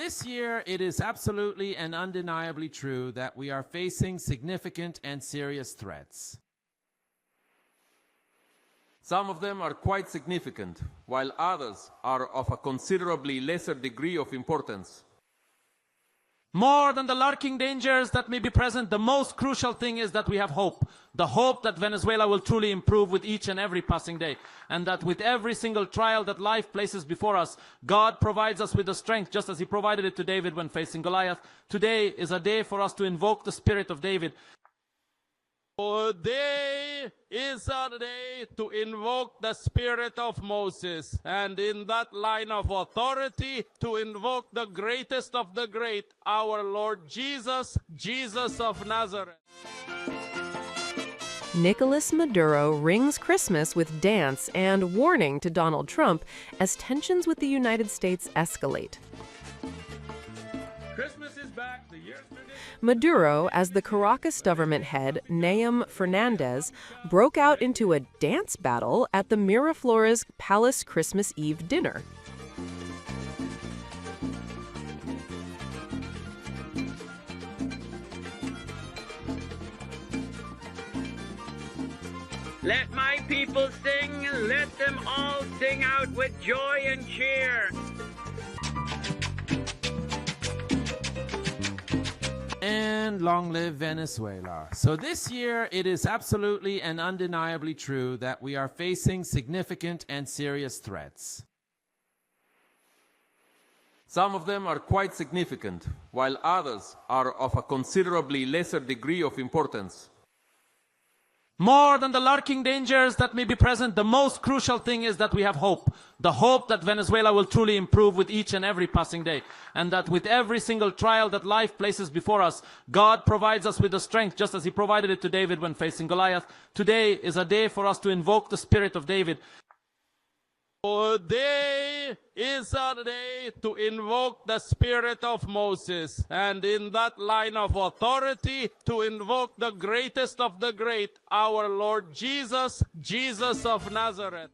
this year, it is absolutely and undeniably true that we are facing significant and serious threats. Some of them are quite significant, while others are of a considerably lesser degree of importance. More than the lurking dangers that may be present, the most crucial thing is that we have hope. The hope that Venezuela will truly improve with each and every passing day. And that with every single trial that life places before us, God provides us with the strength, just as He provided it to David when facing Goliath. Today is a day for us to invoke the spirit of David. Today is a day to invoke the spirit of Moses, and in that line of authority, to invoke the greatest of the great, our Lord Jesus, Jesus of Nazareth. Nicolas Maduro rings Christmas with dance and warning to Donald Trump as tensions with the United States escalate. Christmas is back. The year's tradition. Maduro, as the Caracas government head, Nayib Fernandez, broke out into a dance battle at the Miraflores Palace Christmas Eve dinner. Let my people sing, let them all sing out with joy and cheer. And long live Venezuela. So this year, it is absolutely and undeniably true that we are facing significant and serious threats. Some of them are quite significant, while others are of a considerably lesser degree of importance. More than the lurking dangers that may be present, the most crucial thing is that we have hope. The hope that Venezuela will truly improve with each and every passing day. And that with every single trial that life places before us, God provides us with the strength, just as He provided it to David when facing Goliath. Today is a day for us to invoke the spirit of David. Today is a day to invoke the spirit of Moses, and in that line of authority, to invoke the greatest of the great, our Lord Jesus, Jesus of Nazareth.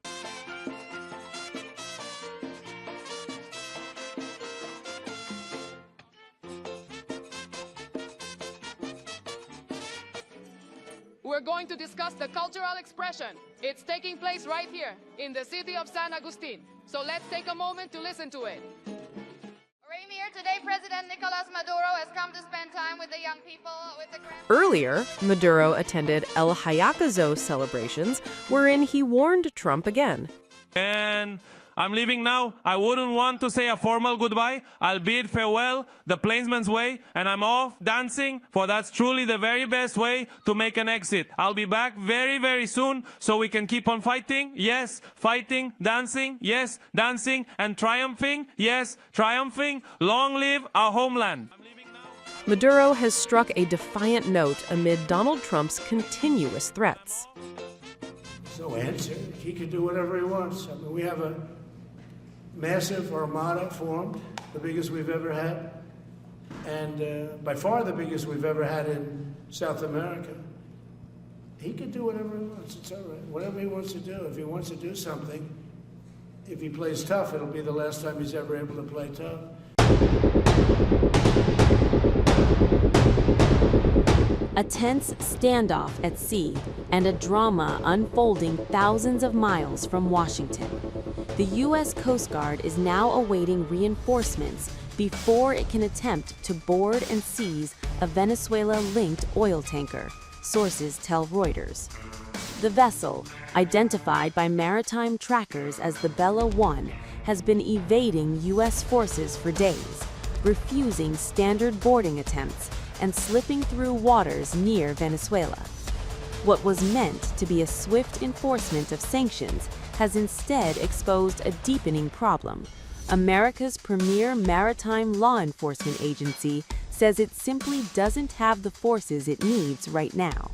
We're going to discuss the cultural expression. It's taking place right here in the city of San Agustin. So let's take a moment to listen to it. Here today, President Nicolas Maduro has come to spend time with the young people, with the Earlier, Maduro attended El Hayakazo celebrations, wherein he warned Trump again. And I'm leaving now. I wouldn't want to say a formal goodbye. I'll bid farewell the plainsman's way, and I'm off dancing, for that's truly the very best way to make an exit. I'll be back very, very soon, so we can keep on fighting. Yes, fighting, dancing. Yes, dancing, and triumphing. Yes, triumphing. Long live our homeland. Maduro has struck a defiant note amid Donald Trump's continuous threats. No answer. He can do whatever he wants. I mean, we have a massive armada formed, the biggest we've ever had, and by far the biggest we've ever had in South America. He can do whatever he wants. It's all right. Whatever he wants to do. If he wants to do something, if he plays tough, it'll be the last time he's ever able to play tough. A tense standoff at sea and a drama unfolding thousands of miles from Washington. The U.S. Coast Guard is now awaiting reinforcements before it can attempt to board and seize a Venezuela-linked oil tanker, sources tell Reuters. The vessel, identified by maritime trackers as the Bella 1, has been evading U.S. forces for days, refusing standard boarding attempts and slipping through waters near Venezuela. What was meant to be a swift enforcement of sanctions has instead exposed a deepening problem. America's premier maritime law enforcement agency says it simply doesn't have the forces it needs right now.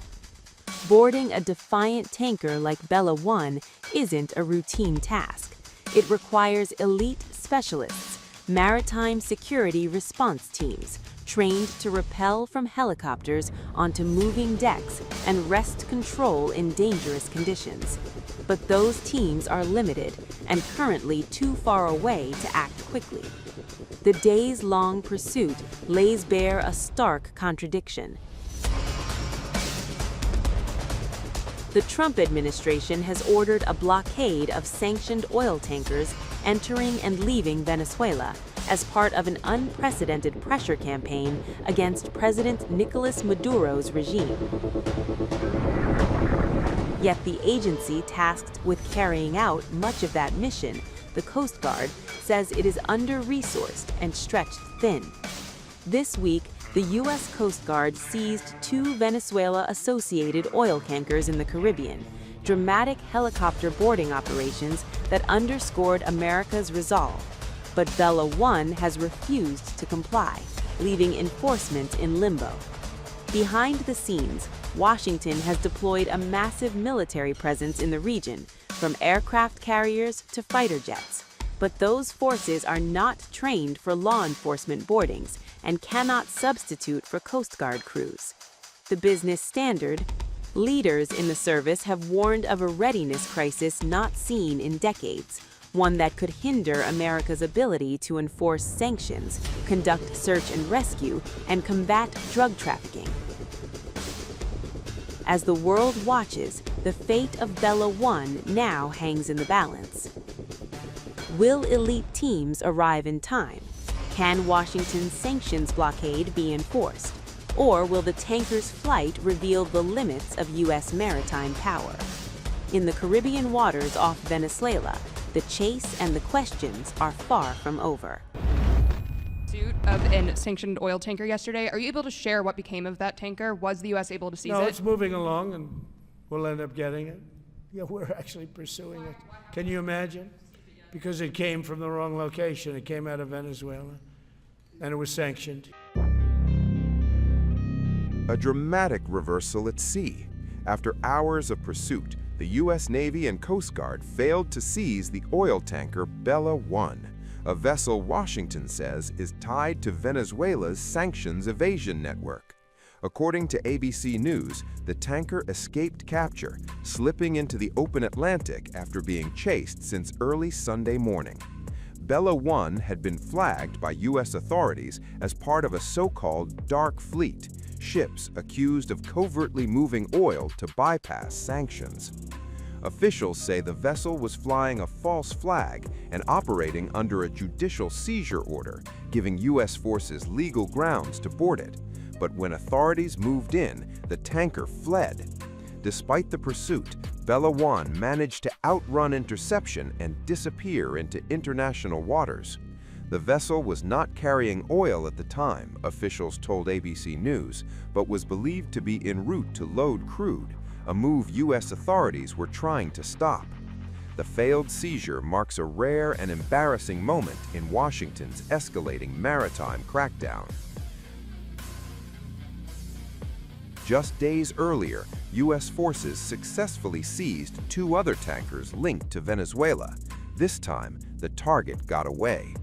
Boarding a defiant tanker like Bella 1 isn't a routine task. It requires elite specialists, maritime security response teams trained to rappel from helicopters onto moving decks and wrest control in dangerous conditions. But those teams are limited and currently too far away to act quickly. The days-long pursuit lays bare a stark contradiction. The Trump administration has ordered a blockade of sanctioned oil tankers entering and leaving Venezuela as part of an unprecedented pressure campaign against President Nicolas Maduro's regime. Yet the agency tasked with carrying out much of that mission, the Coast Guard, says it is under-resourced and stretched thin. This week, the U.S. Coast Guard seized 2 Venezuela-associated oil tankers in the Caribbean, dramatic helicopter boarding operations that underscored America's resolve. But Bella 1 has refused to comply, leaving enforcement in limbo. Behind the scenes, Washington has deployed a massive military presence in the region, from aircraft carriers to fighter jets. But those forces are not trained for law enforcement boardings and cannot substitute for Coast Guard crews. The Business Standard, leaders in the service have warned of a readiness crisis not seen in decades, one that could hinder America's ability to enforce sanctions, conduct search and rescue, and combat drug trafficking. As the world watches, the fate of Bella 1 now hangs in the balance. Will elite teams arrive in time? Can Washington's sanctions blockade be enforced? Or will the tanker's flight reveal the limits of U.S. maritime power? In the Caribbean waters off Venezuela, the chase and the questions are far from over. Pursuit of a sanctioned oil tanker yesterday. Are you able to share what became of that tanker? Was the U.S. able to seize it? No, it's moving along, and we'll end up getting it. Yeah, we're actually pursuing it. Can you imagine? Because it came from the wrong location. It came out of Venezuela, and it was sanctioned. A dramatic reversal at sea. After hours of pursuit, the U.S. Navy and Coast Guard failed to seize the oil tanker Bella 1, a vessel Washington says is tied to Venezuela's sanctions evasion network. According to ABC News, the tanker escaped capture, slipping into the open Atlantic after being chased since early Sunday morning. Bella 1 had been flagged by U.S. authorities as part of a so-called dark fleet, ships accused of covertly moving oil to bypass sanctions. Officials say the vessel was flying a false flag and operating under a judicial seizure order, giving U.S. forces legal grounds to board it. But when authorities moved in, the tanker fled. Despite the pursuit, Bella 1 managed to outrun interception and disappear into international waters. The vessel was not carrying oil at the time, officials told ABC News, but was believed to be en route to load crude, a move U.S. authorities were trying to stop. The failed seizure marks a rare and embarrassing moment in Washington's escalating maritime crackdown. Just days earlier, U.S. forces successfully seized 2 other tankers linked to Venezuela. This time, the target got away.